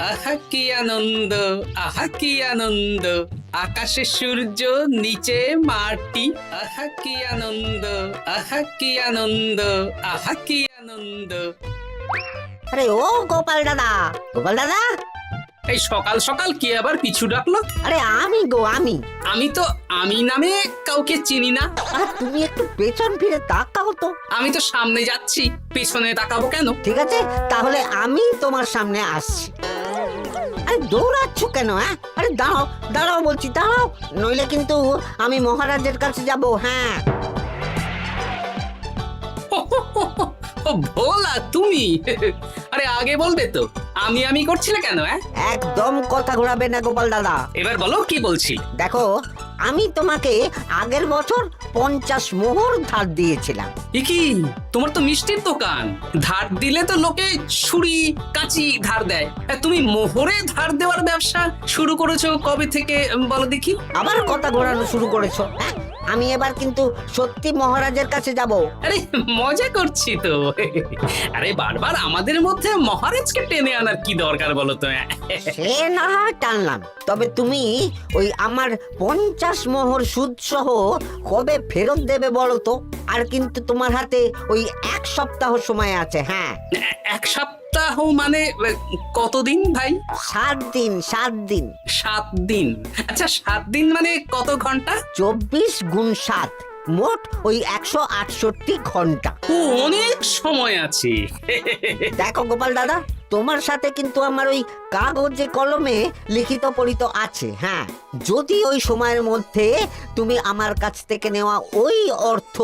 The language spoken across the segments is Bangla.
আহা কি আনন্দ, আহা কি আনন্দ, আকাশে সূর্য নিচে মাটি। আহা কি আনন্দ, আহা কি আনন্দ, আহা কি আনন্দ। আরে ও গোপাল দাদা, গোপাল দাদা, এই সকাল সকাল কি আবার পিছু ডাকলো? আরে আমি গো আমি। আমি তো আমি নামে কাউকে চিনি না। আর তুমি একটু পেছন ফিরে তাকাও তো। আমি তো সামনে যাচ্ছি, পেছনে তাকাবো কেন? ঠিক আছে, তাহলে আমি তোমার সামনে আসছি। আরে দৌড়াচ্ছ কেন? হ্যাঁ, আরে দাঁড়াও দাঁড়াও বলছি, দাঁড়াও, নইলে কিন্তু আমি মহারাজের কাছে যাব। হ্যাঁ, ও ভোলা তুমি? আরে আগে বলবে তো, আমি করছিলে কেন? একদম কথা ঘোরাবে না গোপাল দাদা। এবার বলো কি বলছি। দেখো, আমি তোমাকে আগের বছর 50 মোহর ধার দিয়েছিলাম। এ কি, তোমার তো মিষ্টির দোকান, ধার দিলে তো লোকে ছুরি কাঁচি ধার দেয়, আর তুমি মোহরে ধার দেওয়ার ব্যবসা শুরু করেছো কবে থেকে বলো দেখি? আবার কথা ঘোরানো শুরু করেছো? হ্যাঁ, আমি এবার কিন্তু সত্যি মহারাজের কাছে যাব। আরে মজা করছি তো। আরে বারবার আমাদের মধ্যে মহারাজকে টেনে আনার কি দরকার বলো তো? সে না হয় টানলাম, তবে তুমি ওই আমার 50 মোহর সুদ সহ কবে ফেরত দেবে বলো তো? আর কিন্তু তোমার হাতে ওই 1 সপ্তাহ সময় আছে। হ্যাঁ, 1 সপ্তাহ মানে কতদিন ভাই? 7 দিন, 7 দিন। 7 দিন? আচ্ছা 7 দিন মানে কত ঘন্টা? 24 গুণ 7, মোট ওই 168 ঘন্টা। ও, অনেক সময় আছে। দেখো গোপাল দাদা, তোমার সাথে কিন্তু আমার ওই কাগজে কলমে লিখিত পড়িত আছে। হ্যাঁ, যদি ওই সময়ের মধ্যে তুমি আমার কাছ থেকে নেওয়া ওই অর্থ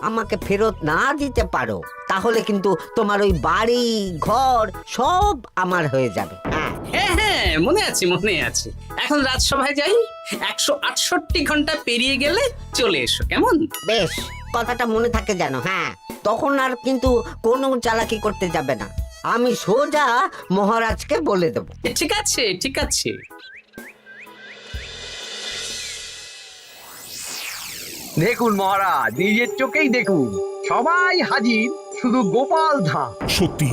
আমাকে ফেরত না দিতে পারো, তাহলে কিন্তু তোমার ওই বাড়ি ঘর সব আমার হয়ে যাবে। হ্যাঁ, হ্যাঁ হ্যাঁ, মনে আছে মনে আছে। এখন রাজসভায় যাই, 168 ঘন্টা পেরিয়ে গেলে চলে এসো, কেমন? বেশ, কথাটা মনে থাকে যেন। হ্যাঁ, তখন আর কিন্তু কোনো চালাকি করতে যাবে না, আমি সোজা মহারাজকে বলে দেব। ঠিক আছে ঠিক আছে। দেখুন মহারাজ, নিজের চোখেই দেখুন, সবাই হাজির, শুধু গোপাল ধা। সত্যি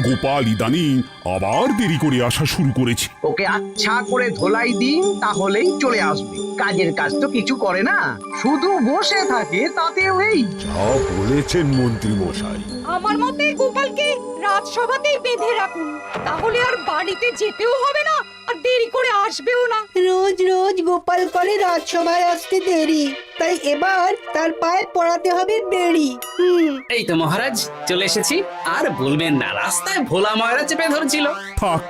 গোপাল ইদানিং আবার দেরি করে আসা শুরু করেছে। ওকে আচ্ছা করে ধোলাই দিন, তাহলেই চলে আসবে। কাজের কাজ তো কিছু করে না, শুধু বসে থাকে, তাতেও এই। যা বলেছেন মন্ত্রী মশাই। আমার মতে গোপালকে রাজসভাতেই বেঁধে রাখুন, তাহলে আর বাড়িতে যেতেও হবে না, আর দেরি করে আসবেও না। রোজ রোজ গোপাল করে রাজসভায় আসতে দেরি, তাই এবার তার পায়ে পড়াতে হবে বেড়ি। এই তো মহারাজ চলে এসেছি। আর বলবেন না, রাস্তায় ভোলা ময়রা চেপে ধরছিল। থাক,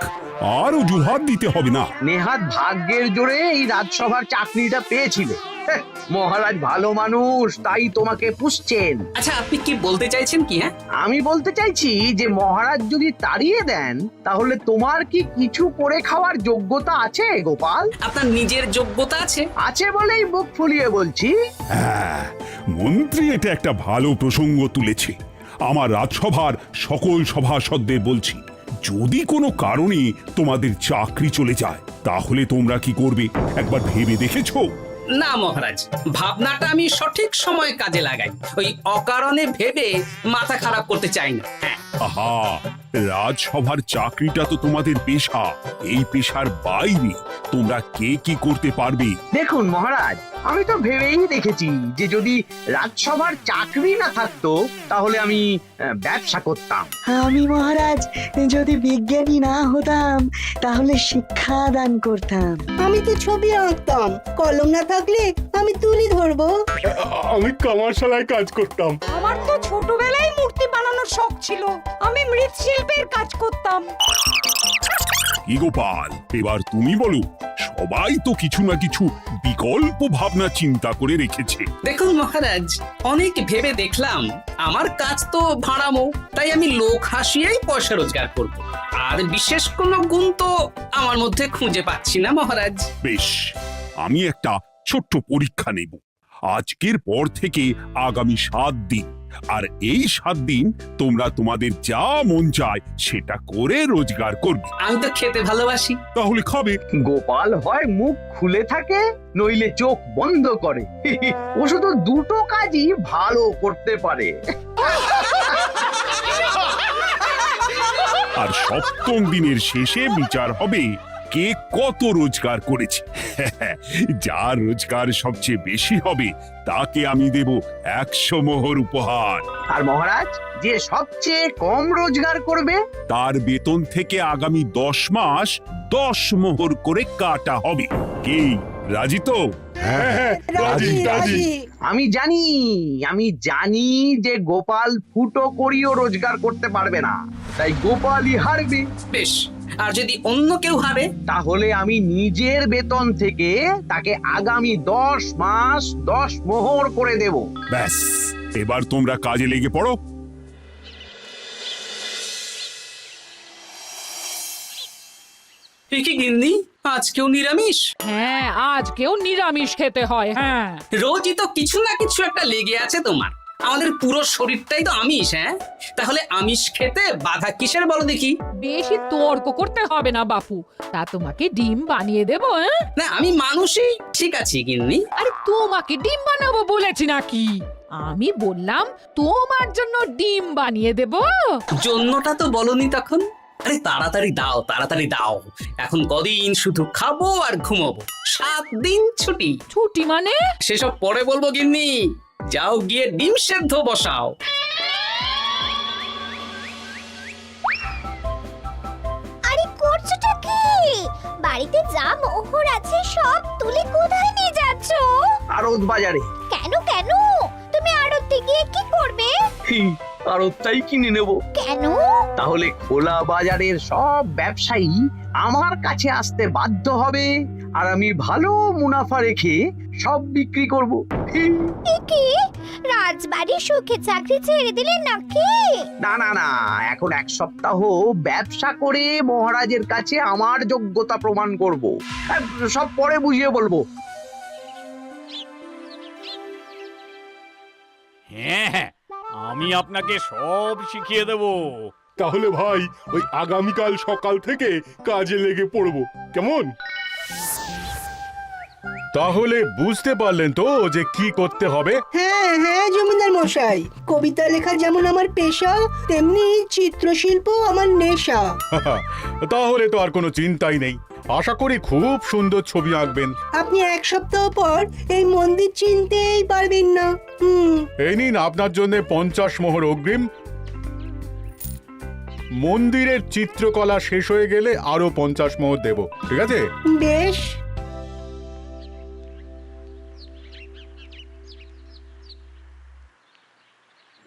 আর অজুহাত দিতে হবে না। নেহাত ভাগ্যের জোরে এই রাজসভার চাকরিটা পেয়েছিল। হ্যাঁ, মহারাজ ভালো মানুষ, তাই তোমাকে পুষছেন। আচ্ছা আপনি কি বলতে চাইছেন কি? আমি বলতে চাইছি যে মহারাজ যদি তাড়িয়ে দেন, তাহলে তোমার কি কিছু করে খাওয়ার যোগ্যতা আছে গোপাল? আপনার নিজের যোগ্যতা আছে? আছে বলেই মুখ ফুলিয়ে বলছি। হ্যাঁ, মন্ত্রী এটা একটা ভালো প্রসঙ্গ তুলেছে। আমার রাজসভার সকল সভাসদদের বলছি, যদি কোনো কারণে তোমাদের চাকরি চলে যায়, তাহলে তোমরা কি করবে একবার ভেবে দেখেছো? না মহারাজ, ভাবনাটা আমি সঠিক সময় কাজে লাগাই, ওই অকারণে ভেবে মাথা খারাপ করতে চাই না। হ্যাঁ, আহা, রাজসভার চাকরিটা তো তোমাদের পেশা। এই পেশার বাইরে তোমরা কে কি করতে পারবে? দেখুন মহারাজ, আমি তো ভেবেই দেখেছি যে যদি রাজসভার চাকরি না থাকতো, তাহলে আমি ব্যবসা করতাম। আমি মহারাজ যদি বিজ্ঞানী না হতাম, তাহলে শিক্ষা দান করতাম। আমি তো ছবি আঁকতাম, কলম না থাকলে আমি তুলি ধরবো। আমি কামারশালায় কাজ করতাম। আমার তো ছোটবেলায় মূর্তি বানানোর শখ ছিল, আমি মৃৎশিল্পের কাজ করতাম। কি গোপাল, এবার তুমি বলো। সবাই তো কিছু না কিছু বিকল্প ভাবনা চিন্তা করে রেখেছে। দেখুন মহারাজ, অনেক ভেবে দেখলাম আমার কাজ তো ভাড়ামো, তাই আমি লোক হাসিয়েই পয়সা রোজগার করব। আর বিশেষ কোনো গুণ তো আমার মধ্যে খুঁজে পাচ্ছি না মহারাজ। বেশ, আমি একটা ছোট্ট পরীক্ষা নেব। আজকের পর থেকে আগামী 7 দিন, আর এই 7 দিন তোমরা তোমাদের যা মন চায় সেটা করে রোজগার করবে। আমি তো খেতে ভালোবাসি। তাহলে খাবে। গোপাল হয় মুখ খুলে থাকে, নইলে চোখ বন্ধ করে। ও শুধু দুটো কাজই ভালো করতে পারে। আর সপ্তম দিনের শেষে বিচার হবে কে কত রোজগার করেছে। যার রোজগার সবচেয়ে বেশি হবে তাকে আমি দেব 100 মোহর উপহার। আর মহারাজ, যে সবচেয়ে কম রোজগার করবে তার বেতন থেকে আগামী 10 মাস 10 মোহর করে কাটা হবে। কি রাজি তো? হ্যাঁ, রাজি রাজি। আমি জানি যে গোপাল ফুটো করিও রোজগার করতে পারবে না, তাই গোপালই হারবে। বেশ, আর যদি অন্য কেউ হারে? তাহলে আমি নিজের বেতন থেকে তাকে আগামী 10 মাস 10 মোহর করে দেব। ব্যাস, এবার তোমরা কাজে লেগে পড়ো। এ কি গিন্নি, আজকেও নিরামিষ? হ্যাঁ, আজকেও নিরামিষ খেতে হয়। হ্যাঁ, রোজই তো কিছু না কিছু একটা লেগে আছে তোমার। আমাদের পুরো শরীরটাই তো আমিষ। হ্যাঁ, তাহলে আমিষ খেতে বাধা কিসের বলো দেখি? বেশি তর্ক করতে হবে না বাপু, তা তোমাকে ডিম বানিয়ে দেবো। হ্যাঁ, না, আমি মানুষই। ঠিক আছে গিন্নি। আরে তোমাকে ডিম বানাবো বলেছি নাকি? আমি বললাম তোমার জন্য ডিম বানিয়ে দেবো। জন্যটা তো বলনি তখন। আরে তাড়াতাড়ি দাও, তাড়াতাড়ি দাও। এখন কদিন শুধু খাবো আর ঘুমাবো, 7 দিন ছুটি। ছুটি মানে? সেসব পরে বলবো গিন্নি। যাও গিয়ে ডিম সেদ্ধ বসাও। আরে করছোটা কি? বাড়িতে যা মোহর আছে সব তুলে কোথায় নিয়ে যাচ্ছো? আড়ত বাজারে। কেন কেন? তুমি আড়তে গিয়ে কি করবে? আড়তটাই কিনে নেব। কেন? তাহলে খোলা বাজারের সব ব্যবসায়ী আমার কাছে আসতে বাধ্য হবে, আর আমি ভালো মুনাফা রেখে সব বিক্রি করব। এ কি? রাজবাড়ির সুখে চাকরি ছেড়ে দিলে নাকি? না না না, এখন 1 সপ্তাহ ব্যবসা করে মহারাজের কাছে আমার যোগ্যতা প্রমাণ করব। সব পরে বুঝিয়ে বলবো। হ্যাঁ, আমি আপনাকে সব শিখিয়ে দেব। তাহলে ভাই ওই আগামীকাল সকাল থেকে কাজে লেগে পড়বো, কেমন? তাহলে বুঝতে পারলেন তো যে কি করতে হবে? হ্যাঁ হ্যাঁ জমিদার মশাই, কবিতা লেখা যেমন আমার পেশা, তেমনি চিত্রশিল্প আমার নেশা। তাহলে তো আর কোনো চিন্তাই নেই। আশা করি খুব সুন্দর ছবি আঁকবেন। আপনি 1 সপ্তাহ পর এই মন্দির চিনতেই পারবেন না। এই নিন আপনার জন্য 50 মোহর অগ্রিম। মন্দিরের চিত্রকলা শেষ হয়ে গেলে আরো 50 মোহর দেব, ঠিক আছে? বেশ।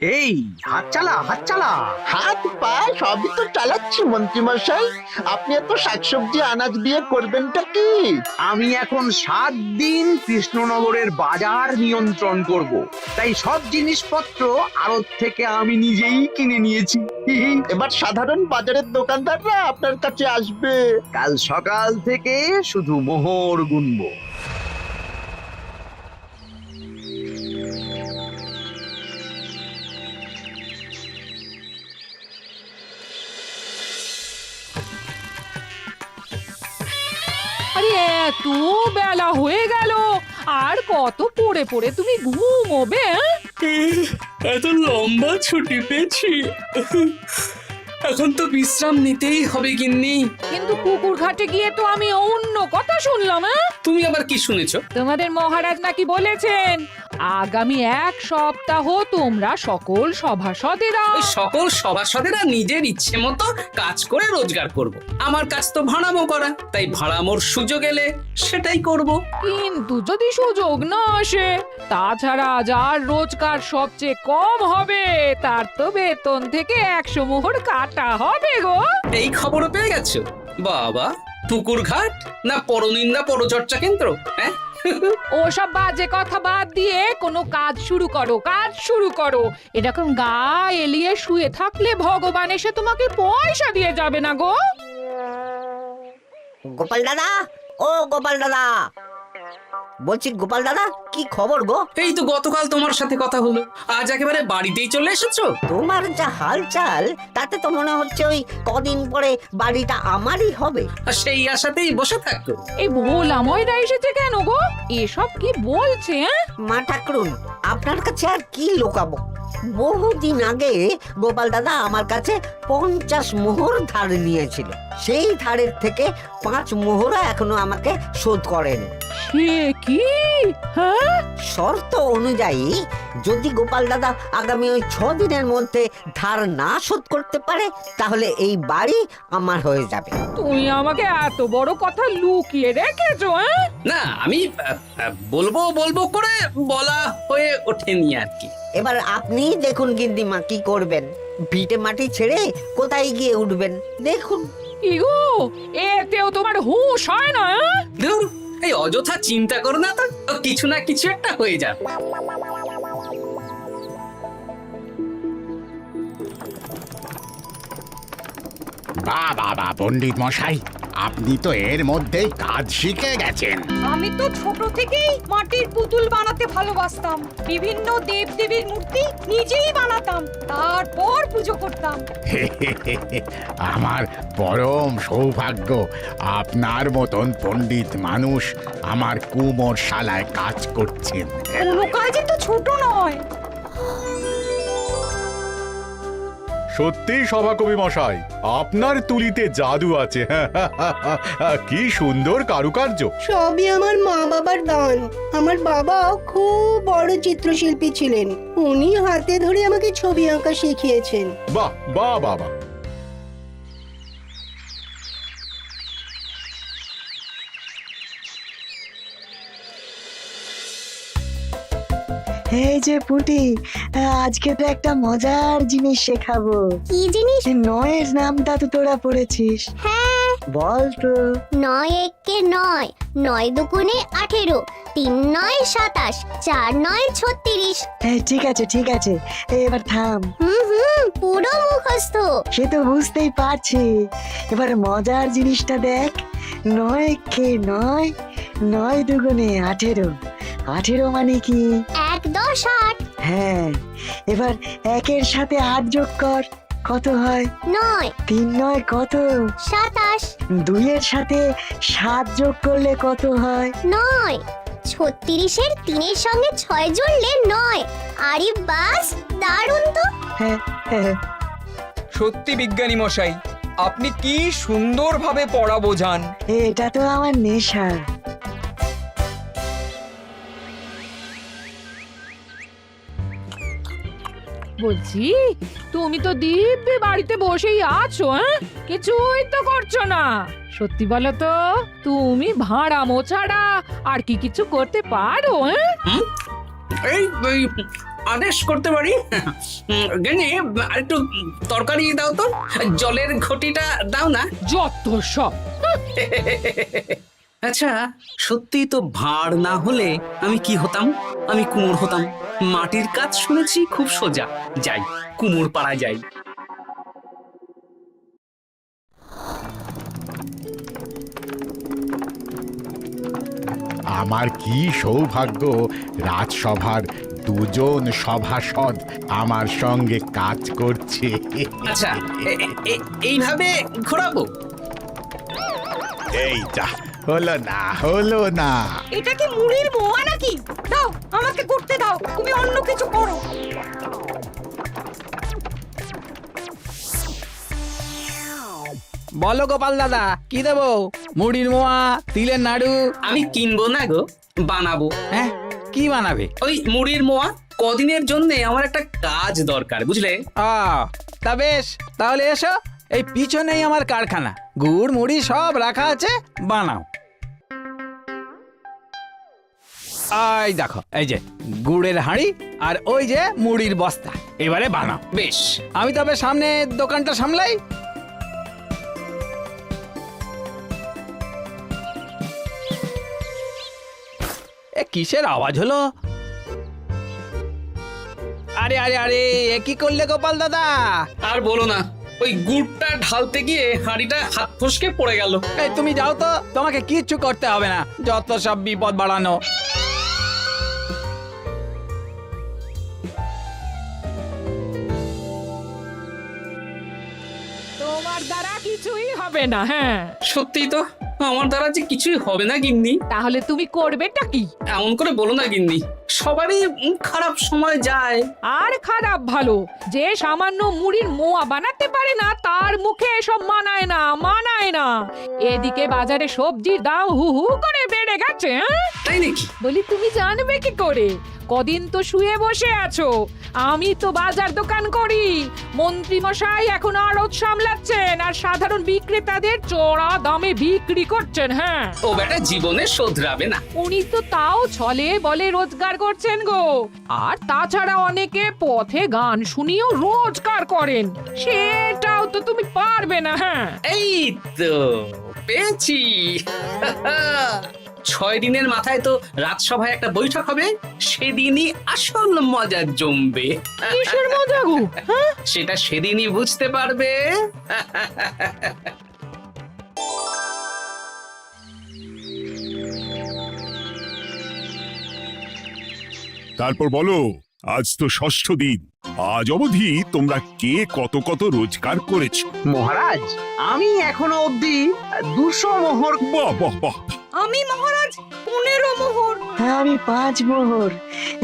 এই হাত চালা, হাত চালা। হাত পা সবই তো চালাচ্ছি মন্ত্রী মশাই। আপনি এত শাকসবজি আনাজ দিয়ে করবেনটা কি? আমি এখন 7 দিন কৃষ্ণনগরের বাজার নিয়ন্ত্রণ করব, তাই সব জিনিসপত্র আড়ত থেকে আমি নিজেই কিনে নিয়েছি। এবার সাধারণ বাজারের দোকানদাররা আপনার কাছে আসবে। কাল সকাল থেকে শুধু মোহর গুনবো। আরে এত বেলা হয়ে গেল, আর কত পড়ে পড়ে তুমি ঘুমোবে? এত লম্বা ছুটি পেয়েছি, এখন তো বিশ্রাম নিতেই হবে গিন্নি। কিন্তু পুকুর ঘাটে গিয়ে তো আমি অন্য কথা শুনলাম। তুমি আবার কি শুনেছো? তোমাদের মহারাজ নাকি বলেছেন আগামী 1 সপ্তাহ তোমরা সকল সভাসদেরা ওই সকল সভাসদেরা নিজের ইচ্ছে মতো কাজ করে রোজগার করব। আমার কাজ তো ভাড়ামো করা, তাই ভাড়ামোর সুযোগ এলে সেটাই করব। কিন্তু যদি সুযোগ না আসে, তাছাড়া যার রোজগার সবচেয়ে কম হবে তার তো বেতন থেকে 100 মোহর কাটা হবে গো। এই খবর পেয়ে গেছো? বাবা, পুকুর ঘাট না পরনিন্দা পরচর্চা কেন্দ্র? হ্যাঁ, ওসব বাজে কথা বাদ দিয়ে কোনো কাজ শুরু করো, কাজ শুরু করো। এরকম গা এলিয়ে শুয়ে থাকলে ভগবান এসে তোমাকে পয়সা দিয়ে যাবে না গো। গোপাল দাদা, ও গোপাল দাদা, বলছি গোপাল দাদা, কি খবর গো? এই তো গতকাল তোমার সাথে কথা হলো, আজ একেবারে বাড়িতেই চলে এসেছো। তোমার যা হালচাল তাতে তো মনে হচ্ছে ওই কদিন পরে বাড়িটা আমারই হবে। আর সেই আশাতেই বসে থাকো। এই ভোলাময়রা এসেছে কেন গো? এসব কি বলছে? মা ঠাকুরুন, আপনার কাছে আর কি লুকাবো? বহুদিন আগে গোপাল দাদা আমার কাছে 50 মোহর ধার নিয়েছিল। সেই ধারের থেকে 5 মোহরা এখনো আমাকে শোধ করেনি। সে কি? হ্যাঁ, শর্ত অনুযায়ী যদি গোপাল দাদা আগামী ওই 6 দিনের মধ্যে ধার না শোধ করতে পারে তাহলে এই বাড়ি আমার হয়ে যাবে। তুমি আমাকে এত বড় কথা লুকিয়ে রেখেছো? হ্যাঁ, না আমি বলবো বলবো করে বলা হয়ে ওঠেনি আর কি। এবার আপনি দেখুন গিন্নিমা কি করবেন। ভিটে মাটি ছেড়ে কোথায় গিয়ে উঠবেন দেখুন। কি গো, এতেও তোমার হুঁশ হয় না? হ্যাঁ? ধুর, এই অযথা চিন্তা করো না তো, কিছু না কিছু একটা হয়ে যাবে। বাহ বাহ বাহ, পণ্ডিত মশাই, আপনি তো এর মধ্যেই কাজ শিখে গেছেন। আমি তো ছোট থেকেই মাটির পুতুল বানাতে ভালোবাসতাম। বিভিন্ন দেবদেবীর মূর্তি নিজেই বানাতাম, তারপর পুজো করতাম। আমার পরম সৌভাগ্য, আপনার মতন পণ্ডিত মানুষ আমার কুমোর শালায় কাজ করছেন। কোনো কাজই তো ছোট নয়। সত্যি সভাকবি মশাই, আপনার তুলিতে জাদু আছে। কি সুন্দর কারুকার্য। সবই আমার মা বাবার দান। আমার বাবাও খুব বড় চিত্রশিল্পী ছিলেন। উনি হাতে ধরে আমাকে ছবি আঁকা শিখিয়েছেন। বাহ বাহ বাহ বাহ। এই যে পুটি, আজকে তো একটা মজার জিনিস শেখাবো। কি জিনিস? নয়ের নামটা তো তোরা পড়েছিস। হ্যাঁ, বল তো। 9 একে 9, 9 দুগুণে 18, 3 9 27, 4 9 36। ঠিক আছে ঠিক আছে, এবার থাম। পুরো মুখস্থ। সে তো বুঝতেই পারছি। এবার মজার জিনিসটা দেখ। 9 কে 9, 9 দুগুণে 18, 18 মানে কি? 1 10 8। হ্যাঁ, এবার 1-এর সাথে 8 যোগ কর, কত হয়? 9 3 9 কত? 27। 2-এর সাথে 7 যোগ করলে কত হয়? 9 36-এর 3-এর সঙ্গে 6 জুড়লে 9। আরে বাস, দারুণ তো। হ্যাঁ হ্যাঁ। সত্যি বিজ্ঞানী মশাই, আপনি কি সুন্দরভাবে পড়া বোঝান। এটা তো আমার নেশা। বলছি, তুমি তো দিব্যি বাড়িতে বসেই আছো। হ্যাঁ, কিছুই তো করছো না। সত্যি বলো তো, তুমি ভাড়া মোছাড়া আর কি কিছু করতে পারো? হ্যাঁ, এই আদেশ করতে পারি। গেনি একটু তরকারি দাও তো, জলের ঘটিটা দাও না। যত সব। আচ্ছা, সত্যি তো ভাড় না হলে আমি কি হতাম? আমি কুমোর হতাম। মাটির কাজ শুনেছি খুব সোজা। যাই, কুমোর পাড়া যাই। আমার কি সৌভাগ্য, রাজসভার দুজন সভাসদ আমার সঙ্গে কাজ করছে। আচ্ছা, এইভাবে ঘোরাবো? এই যা, হলো না হলো না। এটা কি মুড়ির মোয়া নাকি? দাও, আমাকে করতে দাও, তুমি অন্য কিছু করো। বলো গোপাল দাদা, কি দেবো? মুড়ির মোয়া, তিলের নাড়ু? আমি কিনবো না গো, বানাবো। হ্যাঁ, কি বানাবে? ওই মুড়ির মোয়া। কদিনের জন্য আমার একটা কাজ দরকার, বুঝলে? তা বেশ, তাহলে এসো, এই পিছনেই আমার কারখানা। গুড় মুড়ি সব রাখা আছে, বানাও। এই দেখো, এই যে গুড়ের হাঁড়ি আর ওই যে মুড়ির বস্তা, এবারে বানাও। বেশ, আমি তবে সামনে দোকানটা সামলাই। এ কিসের আওয়াজ হলো? আরে আরে আরে, এ কি করলে গোপাল দাদা? আর বলো না, ওই গুড়টা ঢালতে গিয়ে হাঁড়িটা হাত ফসকে পড়ে গেল। এই তুমি যাও তো, তোমাকে কিচ্ছু করতে হবে না, যত সব বিপদ বাড়ানো। তোমার দ্বারা কিছুই হবে না। হ্যাঁ, সত্যি তো, আমার দ্বারা যে কিছুই হবে না গিন্নি। তাহলে তুমি করবেটা কি? এমন করে বলো না গিন্নি, সবারই খারাপ সময় যায়। আর খারাপ ভালো, যে সামান্য মুড়ির মোয়া বানাতে পারে না তার মুখে এসব মানায় না, মানায় না। এদিকে বাজারে সবজির দাম হু হু করে বেড়ে গেছে। তাই নাকি? বলি তুমি জানবে কি করে? কদিন তো শুয়ে বসে আছো, আমি তো বাজার দোকান করি। মন্ত্রী মশাই এখন আড়ত সামলাচ্ছেন আর সাধারণ বিক্রেতাদের চড়া দামে বিক্রি করছেন। হ্যাঁ, ও বেটা জীবনে শোধরাবে না। উনি তো তাও ছলে বলে রোজগার করছেন গো। আর তাছাড়া অনেকে পথে গান শুনিয়েও রোজগার করেন, সেটাও তো তুমি পারবে না। হ্যাঁ, এই তো পেয়েছি। 6 দিনের মাথায় তো রাজসভায় একটা বৈঠক হবে, সেদিনই আসল মজা জমবে। কিসের মজা গো? হ্যাঁ, সেটা সেদিনই বুঝতে পারবে। তারপর বলো, আজ তো ষষ্ঠ দিন, আজ অবধি তোমরা কে কত কত রোজগার করেছো? মহারাজ, আমি এখনো অবধি 200 মোহর। বাহ বাহ বাহ! আমি মহারাজ 15 মোহর। হ্যাঁ, আমি 5 মোহর।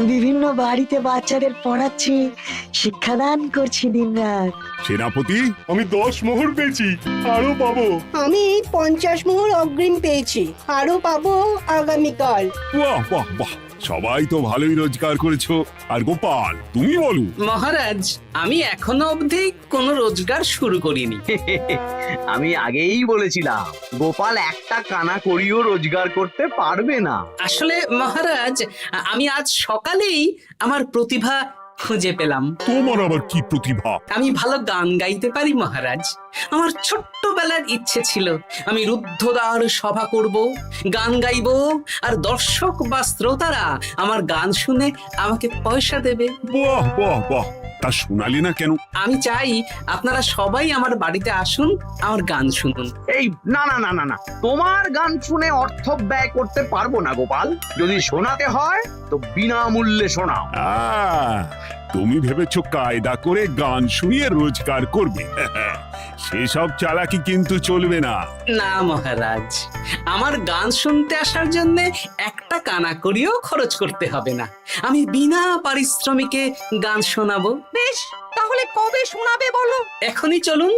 বিভিন্ন বাড়িতে বাচ্চাদের পড়াচ্ছি, শিক্ষাদান করছি দিনরাত। সেনাপতি, আমি 10 মোহর পেয়েছি, আরো পাবো। আমি 50 মোহর অগ্রিম পেয়েছি, আরো পাবো আগামীকাল। বাহ বাহ বাহ! সবাই তো ভালোই রোজগার করেছো। আর গোপাল, তুমি বলো। মহারাজ, আমি এখনো অবধি কোনো রোজগার শুরু করিনি। আমি আগেই বলেছিলাম গোপাল একটা কানা করিও রোজগার করতে পারবে না। আসলে মহারাজ, আমি আজ সকালেই আমার প্রতিভা খুঁজে পেলাম। তোমার আবার কি প্রতিভা? আমি ভালো গান গাইতে পারি মহারাজ। আমার ছোট্টবেলার ইচ্ছে ছিল আমি রুদ্ধদ্বার সভা করব, গান গাইব, আর দর্শক বা শ্রোতারা আমার গান শুনে আমাকে পয়সা দেবে। বাহ বাহ বাহ! তা শোনালি না কেন? আমি চাই আপনারা সবাই আমার বাড়িতে আসুন, আমার গান শুনুন। এই না না না না না, তোমার গান শুনে অর্থ ব্যয় করতে পারবো না গোপাল। যদি শোনাতে হয় তো বিনামূল্যে শোনাও। তুমি ভেবেছো কায়দা করে গান শুনিয়ে রোজগার করবে? সেসব চালাকি কিন্তু চলবে না। না মহারাজ, আমার গান শুনতে আসার জন্য একটা কানা করিও খরচ করতে হবে না। আমি বিনা পারিশ্রমিকে গান শোনাবো। বেশ, তাহলে কবে শোনাবে বলো? এখনই চলুন,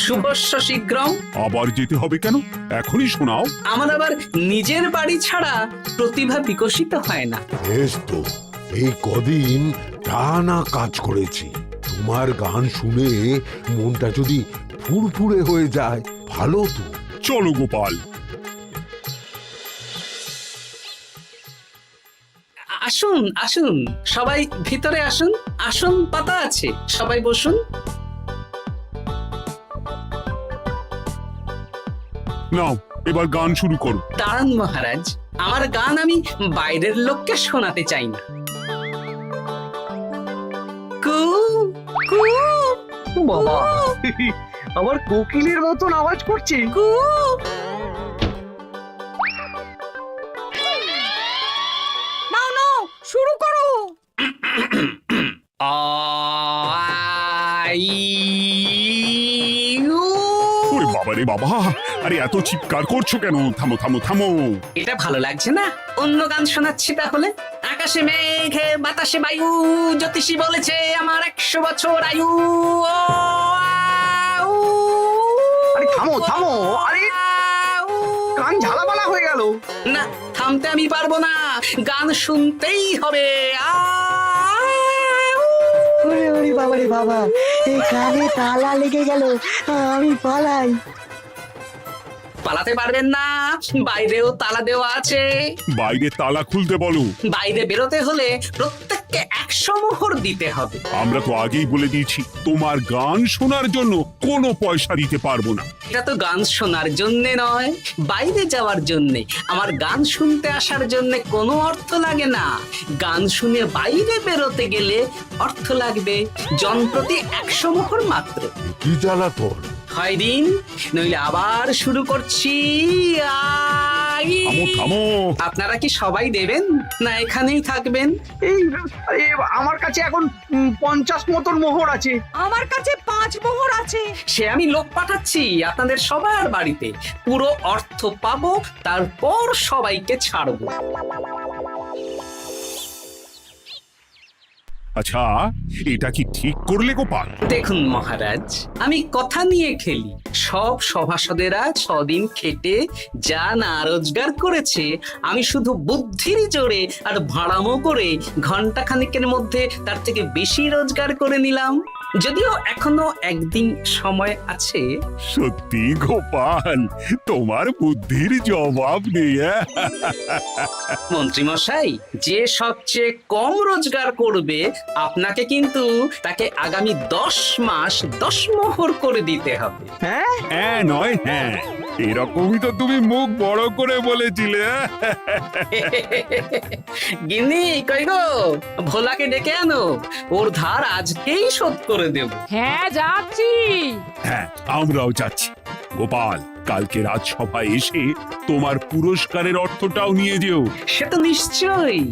শুভস্য শীঘ্রম। আবার যেতে হবে কেন? এখনই শোনাও। আমার আবার নিজের বাড়ি ছাড়া প্রতিভা বিকশিত হয় না। বেশ তো, এই কদিন টানা কাজ করেছি, তোমার গান শুনে মনটা যদি ফুরফুরে হয়ে যায় ভালো তো। চলো গোপাল। আসুন আসুন, সবাই ভিতরে আসুন। আসন পাতা আছে, সবাই বসুন। নাও, এবার গান শুরু করো। দাঁড়ান মহারাজ, আমার গান আমি বাইরের লোককে শোনাতে চাই না। কু কু বাবা, আবার কোকিলের মতন আওয়াজ করছে। কু। নাও নাও, শুরু করো। ওরে বাবা রে বাবা! আরে এত চিৎকার করছো কেন? থামো থামো থামো! এটা ভালো লাগছে না? অন্য গান শোনাচ্ছি তাহলে। আকাশে মেঘে বাতাসে বায়ু, জ্যোতিষী বলেছে আমার 100 বছর আয়ু। আরে থামো থামো! আরে কান ঝালাপালা হয়ে গেল। না, থামতে আমি পারবো না, গান শুনতেই হবে। ওরে ওরে বাবা রে বাবা, এই কানে তালা লেগে গেল, আমি পালাই। পালাতে পারবেন না, বাইরেও তালা দেওয়া আছে। বাইরে তালা খুলতে বলো। বাইরে বেরোতে হলে প্রত্যেককে 100 মোহর দিতে হবে। আমরা তো আগেই বলে দিয়েছি, তোমার গান শোনার জন্য কোনো পয়সা দিতে পারবো না। এটা তো গান শোনার জন্যে নয়, বাইরে যাওয়ার জন্যে। আমার গান শুনতে আসার জন্য কোনো অর্থ লাগে না। গান শুনে বাইরে বেরোতে গেলে অর্থ লাগবে, জনপ্রতি 100 মোহর মাত্র। কি জ্বালাতন! হয় দিন, নইলে আবার শুরু করছি। থামো থামো! আপনারা কি সবাই দেবেন, না এখানেই থাকবেন? এই আমার কাছে এখন 50 মতন মোহর আছে। আমার কাছে 5 মোহর আছে। আছে। সে আমি লোক পাঠাচ্ছি আপনাদের সবার বাড়িতে, পুরো অর্থ পাবো, তারপর সবাইকে ছাড়বো। আচ্ছা, এটা কি ঠিক করলে গোপাল? দেখুন মহারাজ, আমি কথা নিয়ে খেলি। সব সভাসদেরা 6 দিন খেটে যা না রোজগার করেছে, আমি শুধু বুদ্ধির জোরে আর ভাড়ামো করে ঘন্টা খানিকের মধ্যে তার থেকে বেশি রোজগার করে নিলাম। যদিও এখনো একদিন সময় আছে। সত্যি গোপাল, তোমার বুদ্ধির জবাব নেই। মন্ত্রী মশাই, যে সবচেয়ে কম রোজগার করবে আপনাকে কিন্তু তাকে আগামী 10 মাস 10 মোহর করে দিতে হবে। হ্যাঁ নয় হ্যাঁ, এরকমই তো তুমি মুখ বড় করে বলেছিলে। গিন্নি কই গো, ভোলাকে ডেকে আনো, ওর ধার আজকেই শোধ করে দেব। হ্যাঁ যাচ্ছি। হ্যাঁ, আমরাও যাচ্ছি। গোপাল, কালকে রাজসভায় এসে তোমার পুরস্কারের অর্থটাও নিয়ে যেও। সে তো নিশ্চয়ই।